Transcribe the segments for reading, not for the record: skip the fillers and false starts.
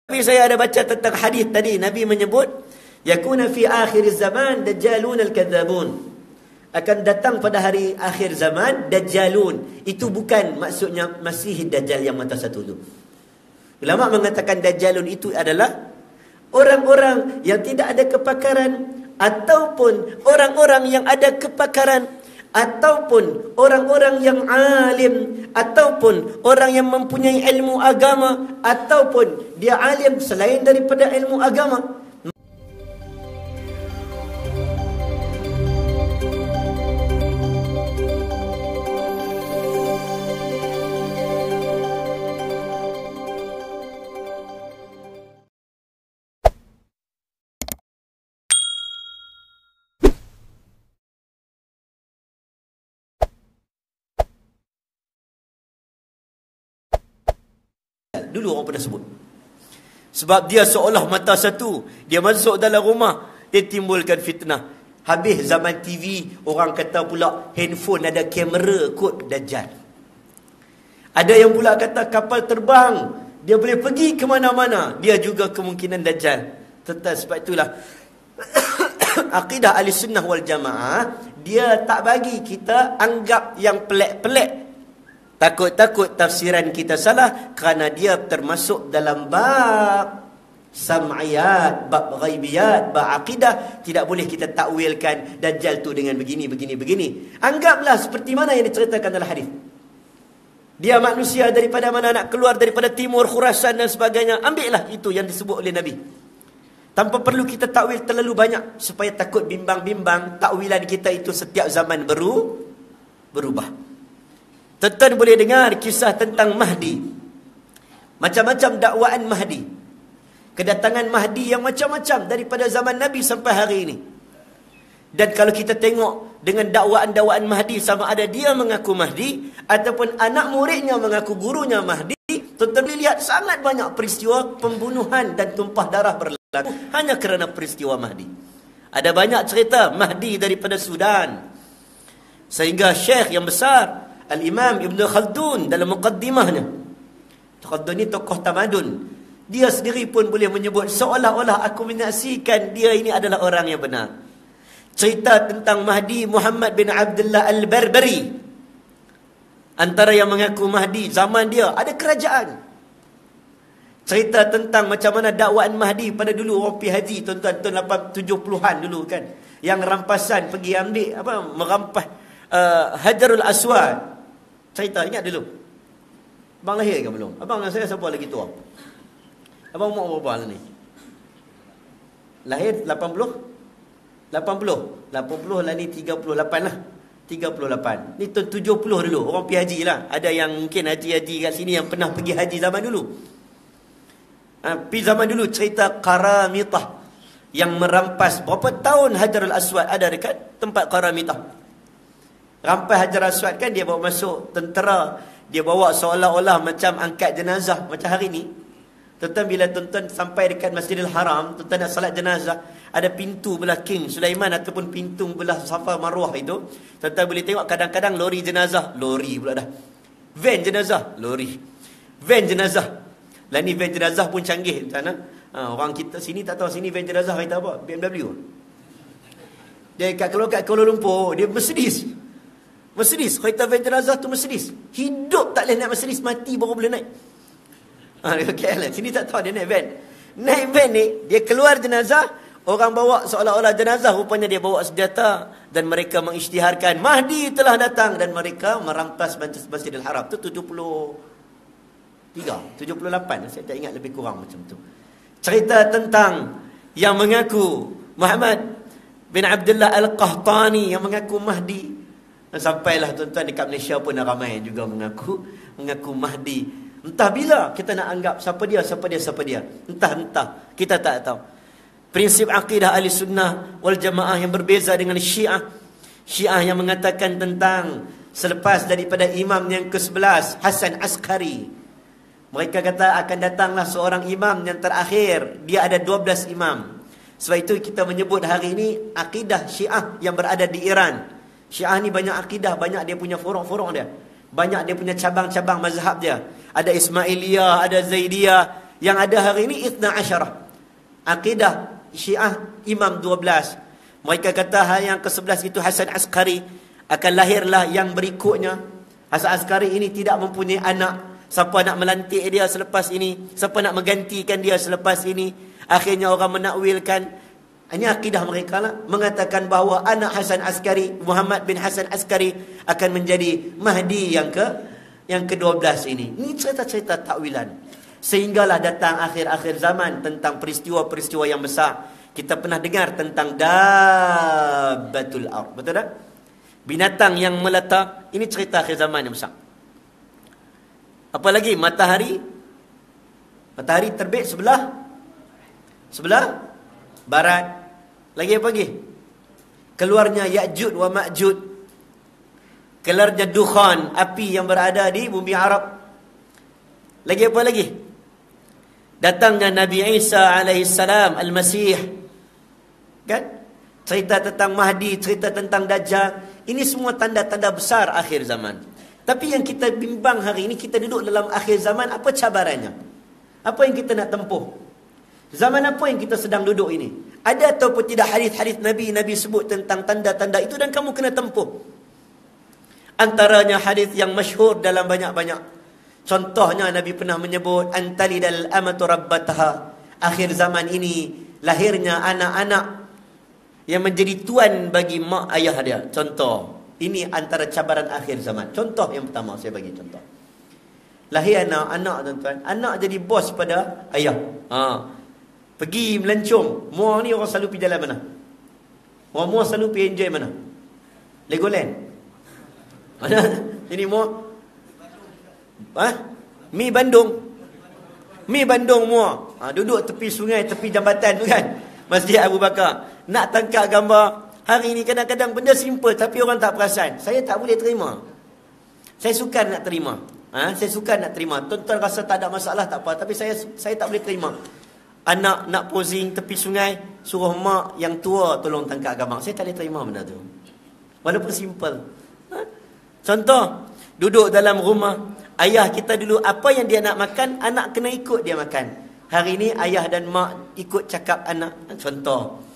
Tapi saya ada baca tentang hadis tadi, Nabi menyebut yakuna fi akhir zaman dajjalun al-kadzabun. Akan datang pada hari akhir zaman dajjalun. Itu bukan maksudnya Masih Dajjal yang mata satu tu. Ulama mengatakan dajjalun itu adalah orang-orang yang tidak ada kepakaran, ataupun orang-orang yang ada kepakaran, ataupun orang-orang yang alim, ataupun orang yang mempunyai ilmu agama, ataupun dia alim selain daripada ilmu agama. Dulu orang pernah sebut. Sebab dia seolah mata satu. Dia masuk dalam rumah, dia timbulkan fitnah. Habis zaman TV, orang kata pula handphone ada kamera, kot Dajjal. Ada yang pula kata kapal terbang, dia boleh pergi ke mana-mana, dia juga kemungkinan Dajjal. Tentang sebab itulah akidah Ahlussunnah wal Jamaah, dia tak bagi kita anggap yang pelik-pelik. Takut-takut tafsiran kita salah, kerana dia termasuk dalam bab sam'iyat, bab ghaibiyat, bab akidah. Tidak boleh kita takwilkan Dajjal tu dengan begini. Anggaplah seperti mana yang diceritakan dalam hadis. Dia manusia daripada mana, nak keluar daripada timur Khurasan dan sebagainya. Ambillah itu yang disebut oleh Nabi. Tanpa perlu kita takwil terlalu banyak, supaya takut bimbang-bimbang. Takwilan kita itu setiap zaman berubah. Tuan-tuan boleh dengar kisah tentang Mahdi. Macam-macam dakwaan Mahdi. Kedatangan Mahdi yang macam-macam daripada zaman Nabi sampai hari ini. Dan kalau kita tengok dengan dakwaan-dakwaan Mahdi, sama ada dia mengaku Mahdi ataupun anak muridnya mengaku gurunya Mahdi, tuan-tuan boleh lihat sangat banyak peristiwa pembunuhan dan tumpah darah berlaku hanya kerana peristiwa Mahdi. Ada banyak cerita Mahdi daripada Sudan. Sehingga Syekh yang besar Al-Imam Ibn Khaldun dalam muqaddimahnya, Khaldun ni tokoh tamadun, dia sendiri pun boleh menyebut seolah-olah aku menyaksikan dia ini adalah orang yang benar. Cerita tentang Mahdi Muhammad bin Abdullah Al-Barbari, antara yang mengaku Mahdi zaman dia ada kerajaan. Cerita tentang macam mana dakwaan Mahdi pada dulu orang pergi haji, tuan-tuan, tahun 70-an dulu kan, yang rampasan pergi ambil merampas Hajarul Aswad. Cerita, ingat dulu. Abang lahir ke belum? Abang dengan saya siapa lagi tua? Abang umur berapa lah ni? Lahir 80? 80 lah ni 38 lah. 38. Ni tahun 70 dulu. Orang pergi haji lah. Ada yang mungkin haji-haji kat sini yang pernah pergi haji zaman dulu. Pergi zaman dulu cerita Qaramitah yang merampas berapa tahun Hajarul Aswad ada dekat tempat Qaramitah. Rampas Hajar Aswad kan, dia bawa masuk tentera, dia bawa seolah-olah macam angkat jenazah macam hari ni. Tuan-tuan, bila tuan-tuan sampai dekat Masjidil Haram, tuan-tuan nak salat jenazah, ada pintu belah King Sulaiman ataupun pintu belah Safa Marwah itu, tuan-tuan boleh tengok kadang-kadang lori jenazah, lori pula dah. Van jenazah, lori. Van jenazah. Lah ni van jenazah pun canggih, tuan-tuan. Orang kita sini tak tahu sini van jenazah kita apa? BMW. Dia kalau kat Kuala Lumpur, dia Mercedes. Kereta van jenazah tu Mercedes. Hidup tak boleh naik Mercedes, mati baru boleh naik. Okay, sini tak tahu dia naik van. Naik van ni, dia keluar jenazah, orang bawa seolah-olah jenazah, rupanya dia bawa senjata, dan mereka mengisytiharkan Mahdi telah datang, dan mereka merampas Masjidil Haram. Tu 78, saya tak ingat, lebih kurang macam tu. Cerita tentang yang mengaku Muhammad bin Abdullah Al-Qahtani yang mengaku Mahdi. Sampailah tuan-tuan dekat Malaysia pun ramai juga mengaku Mahdi. Entah bila kita nak anggap siapa dia. Entah. Kita tak tahu. Prinsip akidah Ahlussunnah wal Jamaah yang berbeza dengan Syiah. Syiah yang mengatakan tentang selepas daripada imam yang ke-11 Hasan Askari, mereka kata akan datanglah seorang imam yang terakhir. Dia ada 12 imam. Sebab itu kita menyebut hari ini akidah Syiah yang berada di Iran. Syiah ni banyak akidah, banyak dia punya furuk-furuk dia. Banyak dia punya cabang-cabang mazhab dia. Ada Ismailiyah, ada Zaidiyah. Yang ada hari ini Ithna Asyarah. Akidah Syiah Imam 12. Mereka kata yang ke-11 itu Hasan Askari. Akan lahirlah yang berikutnya. Hasan Askari ini tidak mempunyai anak. Siapa nak melantik dia selepas ini? Siapa nak menggantikan dia selepas ini? Akhirnya orang menakwilkan. Ini akidah mereka lah. Mengatakan bahawa anak Hasan Askari, Muhammad bin Hasan Askari, akan menjadi Mahdi yang ke-12 ini. Ini cerita-cerita takwilan. Sehinggalah datang akhir-akhir zaman tentang peristiwa-peristiwa yang besar. Kita pernah dengar tentang Dabbatul Ard. Betul tak? Binatang yang meletak. Ini cerita akhir zaman yang besar. Apa lagi? Matahari. Matahari terbit sebelah barat. Lagi apa lagi? Keluarnya Ya'jud wa Ma'jud. Keluarnya dukhan, api yang berada di bumi Arab. Lagi apa lagi? Datangnya Nabi Isa alaihissalam, Al-Masih. Kan? Cerita tentang Mahdi, cerita tentang Dajjal. Ini semua tanda-tanda besar akhir zaman. Tapi yang kita bimbang hari ini, kita duduk dalam akhir zaman, apa cabarannya? Apa yang kita nak tempuh? Zaman apa yang kita sedang duduk ini? Ada ataupun tidak hadis-hadis Nabi sebut tentang tanda-tanda itu dan kamu kena tempuh. Antaranya hadis yang masyhur dalam banyak-banyak. Contohnya Nabi pernah menyebut antalidal amatu rabbataha. Akhir zaman ini lahirnya anak-anak yang menjadi tuan bagi mak ayah dia. Contoh. Ini antara cabaran akhir zaman. Contoh yang pertama saya bagi contoh. Lahir anak-anak tuan-tuan. Anak jadi bos pada ayah. Pergi melencong. Muar ni orang selalu pergi jalan mana? Orang muar selalu pergi enjoy mana? Legoland. Mana? Ini muar. Mi Bandung. Mi Bandung muar. Duduk tepi sungai, tepi jambatan tu kan. Masjid Abu Bakar. Nak tangkap gambar. Hari ini kadang-kadang benda simple tapi orang tak perasan. Saya tak boleh terima. Saya suka nak terima. Saya suka nak terima. Tuan-tuan rasa tak ada masalah tak apa. Tapi saya tak boleh terima. Anak nak posing tepi sungai, suruh mak yang tua tolong tangkap gambar. Saya tak boleh terima benda tu. Walaupun simple. Contoh, duduk dalam rumah. Ayah kita dulu, apa yang dia nak makan, anak kena ikut dia makan. Hari ini ayah dan mak ikut cakap anak. Contoh.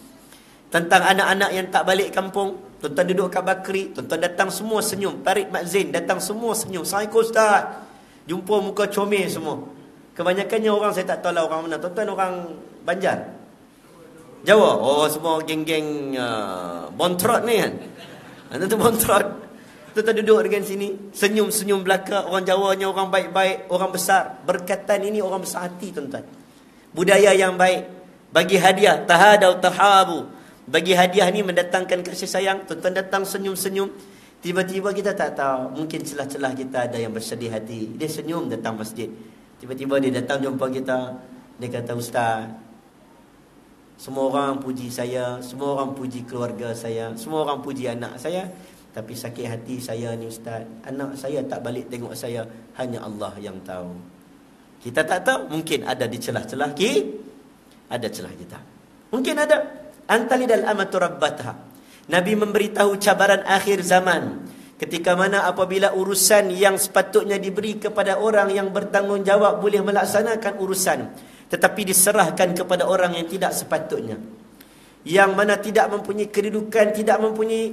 Tentang anak-anak yang tak balik kampung. Tuan-tuan duduk kat Bakri. Tuan-tuan datang semua senyum. Farid Mak Zain datang semua senyum. Assalamualaikum Ustaz. Jumpa muka comel semua. Kebanyakannya orang saya tak tahu lah orang mana. Tuan-tuan orang Banjar. Jawa. Oh semua geng-geng Bontrot ni kan. Tuan-tuan Bontrot. Tuan-tuan duduk dengan sini. Senyum-senyum belaka. Orang Jawanya orang baik-baik. Orang besar. Berkatan ini orang besar hati tuan-tuan. Budaya yang baik. Bagi hadiah. Tahadaw tahabu. Bagi hadiah ni mendatangkan kasih sayang. Tuan-tuan datang senyum-senyum. Tiba-tiba kita tak tahu. Mungkin celah-celah kita ada yang bersedih hati. Dia senyum datang masjid. Tiba-tiba dia datang jumpa kita. Dia kata, Ustaz, semua orang puji saya. Semua orang puji keluarga saya. Semua orang puji anak saya. Tapi sakit hati saya ni Ustaz. Anak saya tak balik tengok saya. Hanya Allah yang tahu. Kita tak tahu. Mungkin ada di celah-celah ada celah kita. Mungkin ada. Antalidal amatu rabbataha. Nabi memberitahu cabaran akhir zaman. Ketika mana apabila urusan yang sepatutnya diberi kepada orang yang bertanggungjawab boleh melaksanakan urusan. Tetapi diserahkan kepada orang yang tidak sepatutnya. Yang mana tidak mempunyai kedudukan, tidak mempunyai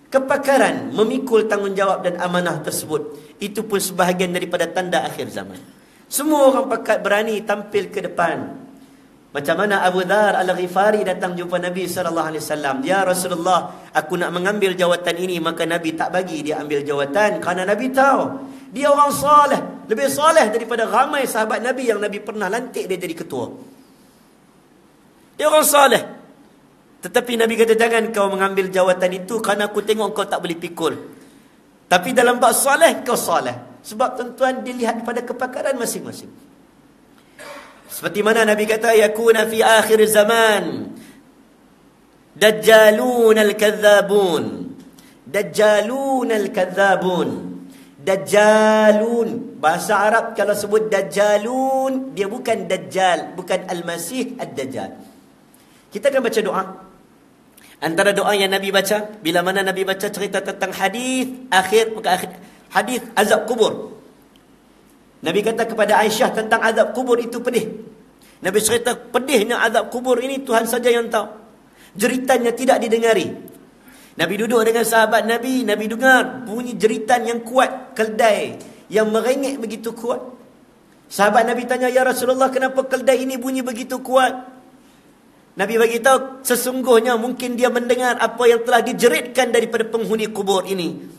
kepakaran memikul tanggungjawab dan amanah tersebut. Itu pun sebahagian daripada tanda akhir zaman. Semua orang pakat berani tampil ke depan. Macam mana Abu Dhar Al-Ghifari datang jumpa Nabi SAW. Ya Rasulullah, aku nak mengambil jawatan ini. Maka Nabi tak bagi dia ambil jawatan. Kerana Nabi tahu dia orang soleh. Lebih soleh daripada ramai sahabat Nabi yang Nabi pernah lantik dia jadi ketua. Dia orang soleh. Tetapi Nabi kata, jangan kau mengambil jawatan itu. Kerana aku tengok kau tak boleh pikul. Tapi dalam bab soleh, kau soleh. Sebab tuan-tuan dilihat pada kepakaran masing-masing. Seperti mana Nabi kata, yakuna fi akhir zaman dajjalun al-kadzabun. Dajjalun al-kadzabun. Dajjalun. Bahasa Arab kalau sebut dajjalun, dia bukan dajjal, bukan al-masih ad-dajjal. Kita akan baca doa. Antara doa yang Nabi baca, bila mana Nabi baca cerita tentang hadis akhir, bukan akhir, hadis azab kubur. Nabi kata kepada Aisyah tentang azab kubur itu pedih. Nabi cerita pedihnya azab kubur ini Tuhan saja yang tahu. Jeritannya tidak didengari. Nabi duduk dengan sahabat Nabi. Nabi dengar bunyi jeritan yang kuat, keldai yang merengek begitu kuat. Sahabat Nabi tanya, ya Rasulullah, kenapa keldai ini bunyi begitu kuat? Nabi bagi tahu sesungguhnya mungkin dia mendengar apa yang telah dijeritkan daripada penghuni kubur ini.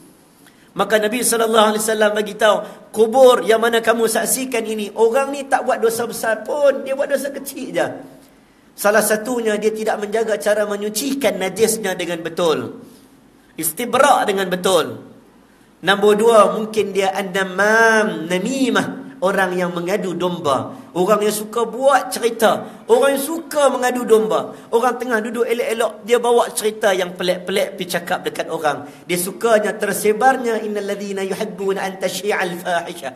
Maka Nabi SAW bagi tahu, kubur yang mana kamu saksikan ini, orang ni tak buat dosa besar pun, dia buat dosa kecil je. Salah satunya dia tidak menjaga cara menyucikan najisnya dengan betul, istibra' dengan betul. Nombor dua, mungkin dia an-namam, namimah, orang yang mengadu domba, orang yang suka buat cerita, orang yang suka mengadu domba. Orang tengah duduk elok-elok, dia bawa cerita yang pelik-pelik pergi cakap dekat orang. Dia sukanya tersebarnya innal ladzina yuhibbuna an tashi'al fahisha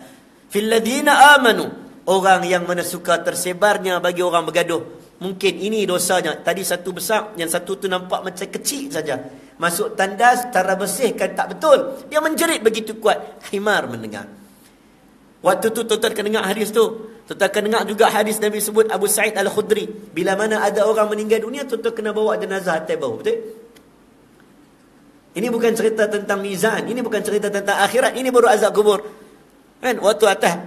fil ladzina amanu. Orang yang mana suka tersebarnya bagi orang bergaduh. Mungkin ini dosanya. Tadi satu besar, yang satu tu nampak macam kecil saja. Masuk tandas, cara bersihkan tak betul. Dia menjerit begitu kuat. Himar mendengar. Waktu tu tuan-tuan akan dengar hadis tu. Tuan-tuan akan dengar juga hadis Nabi sebut Abu Sa'id Al-Khudri. Bila mana ada orang meninggal dunia, tuan-tuan kena bawa jenazah atas bau. Betul? Ini bukan cerita tentang mizan. Ini bukan cerita tentang akhirat. Ini baru azab kubur. Kan? Waktu atas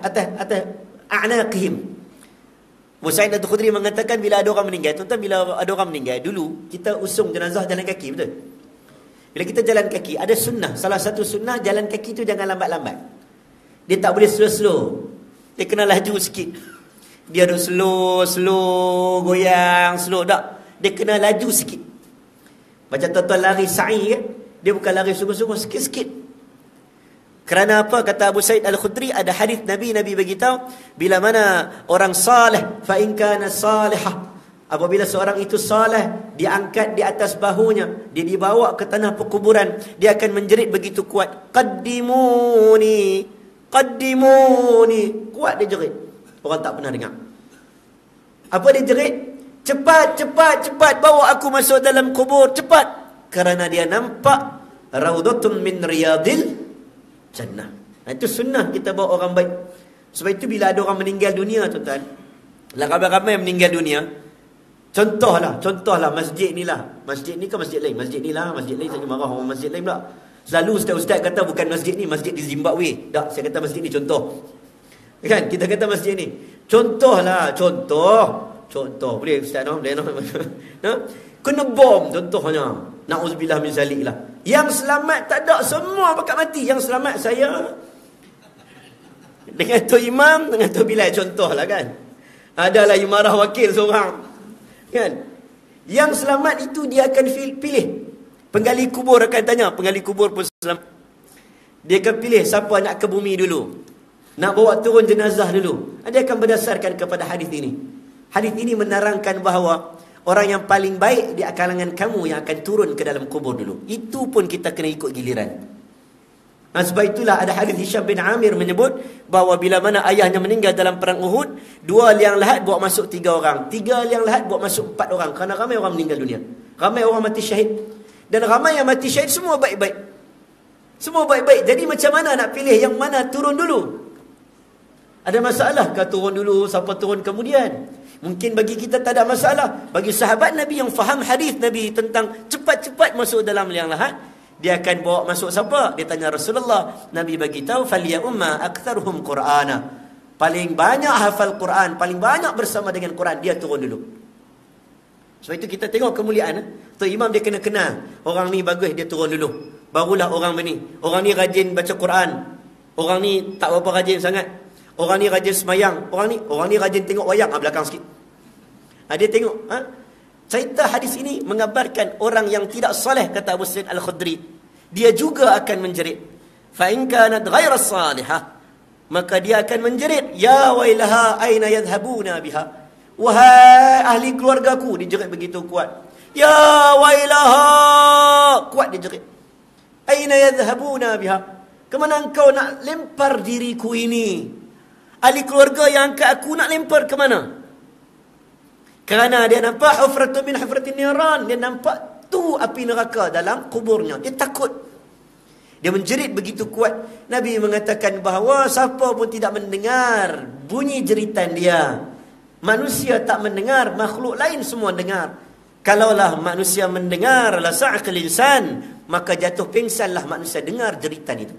a'naqihim. Abu Sa'id Al-Khudri mengatakan bila ada orang meninggal, tuan-tuan, bila ada orang meninggal, dulu kita usung jenazah jalan kaki, betul? Bila kita jalan kaki, ada sunnah. Salah satu sunnah, jalan kaki tu jangan lambat-lambat. Dia tak boleh slow-slow. Dia kena laju sikit. Dia ada slow, goyang, slow. Tak. Dia kena laju sikit. Macam tuan-tuan lari sa'i kan? Dia bukan lari sungguh-sungguh, sikit-sikit. Kerana apa? Kata Abu Sa'id Al-Khudri, ada hadis Nabi bagi tahu, bila mana orang salih, fa in kana salihah, apabila seorang itu salih, diangkat di atas bahunya, dia dibawa ke tanah perkuburan, dia akan menjerit begitu kuat, qaddimuni, kuat dia jerit. Orang tak pernah dengar. Apa dia jerit? Cepat, bawa aku masuk dalam kubur, cepat. Kerana dia nampak raudhatun min riyadil jannah. Itu sunnah kita bawa orang baik. Sebab itu bila ada orang meninggal dunia, tuan-tuan, ramai-ramai meninggal dunia, contohlah masjid ni lah. Masjid ni ke masjid lain? Masjid ni lah, masjid lain. Saya marah orang masjid lain pula. Selalu ustaz-ustaz kata bukan masjid ni, masjid di Zimbabwe. Tak, saya kata masjid ni contoh. Kan? Kita kata masjid ni. Contohlah, contoh. Boleh ustaz no? Boleh no? Kena bom contohnya. Na'udzubillah min zalik lah. Yang selamat tak ada, semua bakat mati. Yang selamat saya dengan Tok Imam, dengan Tok Bilal, contohlah kan. Adalah you marah wakil seorang. Kan? Yang selamat itu dia akan pilih. Penggali kubur akan tanya, penggali kubur pun selamat. Dia akan pilih siapa nak ke bumi dulu. Nak bawa turun jenazah dulu. Dia akan berdasarkan kepada hadis ini. Hadis ini menerangkan bahawa orang yang paling baik di kalangan kamu yang akan turun ke dalam kubur dulu. Itu pun kita kena ikut giliran. Sebab itulah ada hadis Hisham bin Amir menyebut bahawa bila mana ayahnya meninggal dalam perang Uhud, 2 liang lahat bawa masuk 3 orang. 3 liang lahat bawa masuk 4 orang. Kerana ramai orang meninggal dunia. Ramai orang mati syahid. Dan ramai yang mati syahid semua baik-baik. Semua baik-baik. Jadi macam mana nak pilih yang mana turun dulu? Ada masalah ke turun dulu, siapa turun kemudian? Mungkin bagi kita tak ada masalah. Bagi sahabat Nabi yang faham hadis Nabi tentang cepat-cepat masuk dalam liang lahat, dia akan bawa masuk siapa? Dia tanya Rasulullah. Nabi bagi tahu, "Falya umma aktsaruhum Qur'ana." Paling banyak hafal Quran, paling banyak bersama dengan Quran, dia turun dulu. Sebab itu kita tengok kemuliaan. Tok Imam dia kena kenal. Orang ni bagus, dia turun dulu. Barulah orang ni. Orang ni rajin baca Quran. Orang ni tak berapa rajin sangat. Orang ni rajin semayang. Orang ni rajin tengok wayang. Belakang sikit. Dia tengok. Cerita hadis ini mengabarkan orang yang tidak saleh, kata Abu Sa'id Al-Khudri, dia juga akan menjerit. Fa in kanat ghaira salihah, maka dia akan menjerit, ya wailaha aina yadhhabuna biha. Wahai ahli keluargaku, dia jerit begitu kuat. Ya wailaha, kuat dia jerit. Aina yadhhabuna biha, kemana engkau nak lempar diriku ini? Ahli keluarga yang angkat aku nak lempar ke mana? Kerana dia nampak hufratu min hufratin niran, dia nampak tu api neraka dalam kuburnya. Dia takut. Dia menjerit begitu kuat. Nabi mengatakan bahawa siapa pun tidak mendengar bunyi jeritan dia. Manusia tak mendengar, makhluk lain semua dengar. Kalaulah manusia mendengar la sa'qal insan, maka jatuh pingsanlah manusia dengar jeritan itu.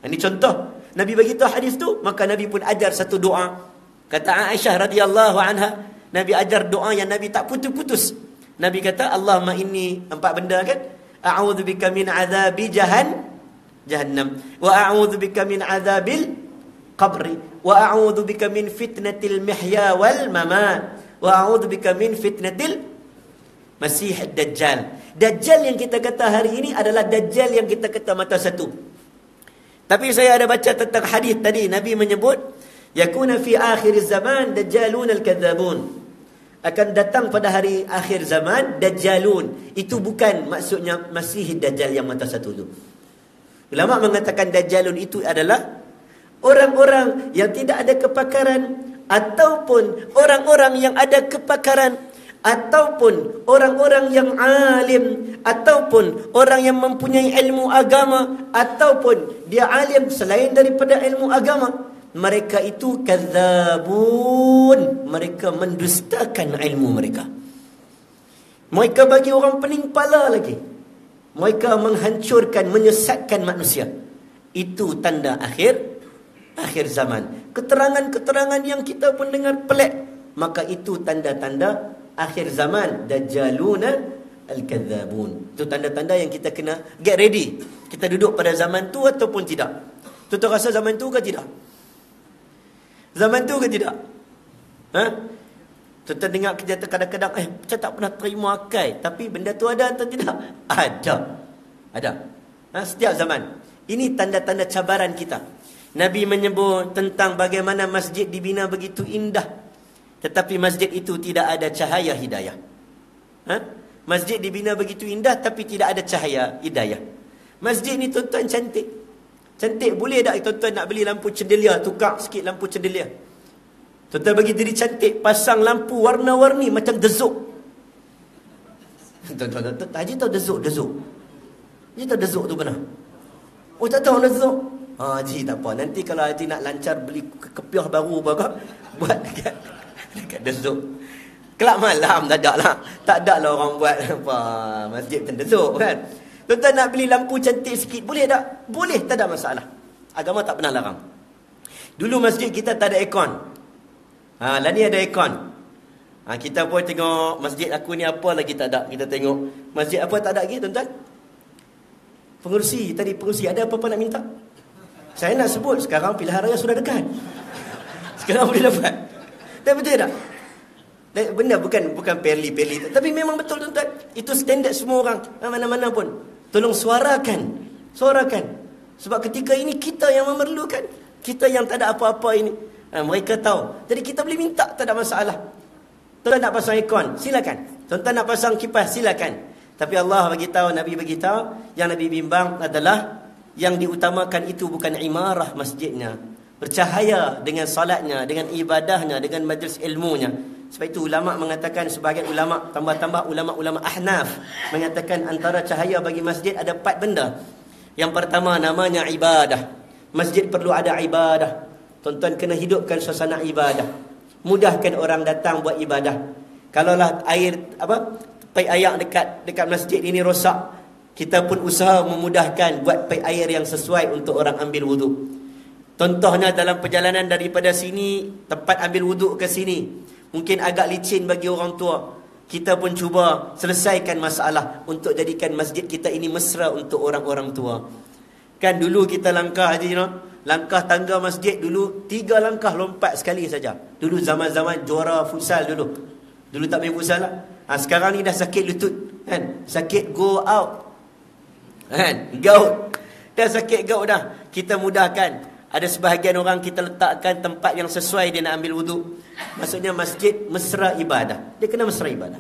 Ini contoh. Nabi bagi tahu hadis tu, maka Nabi pun ajar satu doa. Kata Aisyah radhiyallahu anha, Nabi ajar doa yang Nabi tak putus-putus. Nabi kata, Allahumma inni, 4 benda kan? A'udzubika min azabi jahannam, wa a'udzubika min azabil qabri, wa a'udzubika min fitnatil mihya wal mamat, wa a'udzubika min fitnatil masih dajjal. Dajjal yang kita kata hari ini adalah dajjal yang kita kata mata satu. Tapi saya ada baca tentang hadis tadi, Nabi menyebut yakuna fi akhir zaman dajjalun al-kadzabun. Akan datang pada hari akhir zaman dajjalun. Itu bukan maksudnya masih dajjal yang mata satu tu. Ulama mengatakan dajjalun itu adalah orang-orang yang tidak ada kepakaran, ataupun orang-orang yang ada kepakaran, ataupun orang-orang yang alim, ataupun orang yang mempunyai ilmu agama, ataupun dia alim selain daripada ilmu agama. Mereka itu kadzabun, mereka mendustakan ilmu mereka. Mereka bagi orang pening kepala lagi. Mereka menghancurkan, menyesatkan manusia. Itu tanda akhir zaman. Keterangan-keterangan yang kita pun dengar pelik, maka itu tanda-tanda akhir zaman. Dajjaluna al-kadzabun. Itu tanda-tanda yang kita kena get ready. Kita duduk pada zaman tu ataupun tidak. Tuan rasa zaman tu ke tidak? Zaman tu ke tidak? Tuan dengar kerja kadang-kadang, macam tak pernah terima akal. Tapi benda tu ada atau tidak? Ada. Setiap zaman. Ini tanda-tanda cabaran kita. Nabi menyebut tentang bagaimana masjid dibina begitu indah, tetapi masjid itu tidak ada cahaya hidayah. Masjid dibina begitu indah tapi tidak ada cahaya hidayah. Masjid ni tuan-tuan cantik. Cantik boleh tak tuan-tuan nak beli lampu cendelia, tukar sikit lampu cendelia. Tuan-tuan bagi diri cantik, pasang lampu warna-warni macam dezuk. Tuan-tuan, Haji tahu dezuk? Haji tahu dezuk tu mana? Oh, tak tahu dezuk? Haji tak apa. Nanti kalau Haji nak lancar beli kepiah baru buat dekat dezuk. Kelak malam tak ada lah orang buat apa masjid macam dezuk kan. Tuan-tuan nak beli lampu cantik sikit, boleh tak? Boleh, tak ada masalah. Agama tak pernah larang. Dulu masjid kita tak ada aircon. Lah ni ada aircon. Kita pun tengok masjid aku ni apa lagi tak ada. Kita tengok masjid apa tak ada lagi tuan-tuan. Pengurusi ada apa-apa nak minta? Saya nak sebut sekarang pilihan raya sudah dekat. Sekarang boleh dapat. Tak betul tak? Benda bukan peli. Tapi memang betul tuan-tuan. Itu standard semua orang. Mana-mana pun. Tolong suarakan. Sebab ketika ini kita yang memerlukan. Kita yang tak ada apa-apa ini. Mereka tahu. Jadi kita boleh minta, tak ada masalah. Tuan-tuan nak pasang aircon, silakan. Tuan-tuan nak pasang kipas, silakan. Tapi Allah bagi tahu, Nabi bagi tahu, yang Nabi bimbang adalah yang diutamakan itu bukan imarah masjidnya, bercahaya dengan salatnya, dengan ibadahnya, dengan majlis ilmunya. Sebab itu ulama mengatakan, sebahagian ulama tambah-tambah ulama-ulama ahnaf mengatakan antara cahaya bagi masjid ada 4 benda. Yang pertama namanya ibadah. Masjid perlu ada ibadah. Tuan-tuan kena hidupkan suasana ibadah. Mudahkan orang datang buat ibadah. Kalaulah paip air dekat masjid ini rosak, kita pun usaha memudahkan buat paip air yang sesuai untuk orang ambil wuduk. Contohnya dalam perjalanan daripada sini, tempat ambil wuduk ke sini, mungkin agak licin bagi orang tua. Kita pun cuba selesaikan masalah untuk jadikan masjid kita ini mesra untuk orang-orang tua. Kan dulu kita langkah Haji, langkah tangga masjid dulu 3 langkah lompat sekali saja. Dulu zaman-zaman juara futsal dulu. Dulu tak main futsal lah. Sekarang ni dah sakit lutut kan. Sakit go out. Kan? Gout. Dah sakit gout dah. Kita mudahkan. Ada sebahagian orang kita letakkan tempat yang sesuai dia nak ambil wuduk. Maksudnya masjid mesra ibadah. Dia kena mesra ibadah.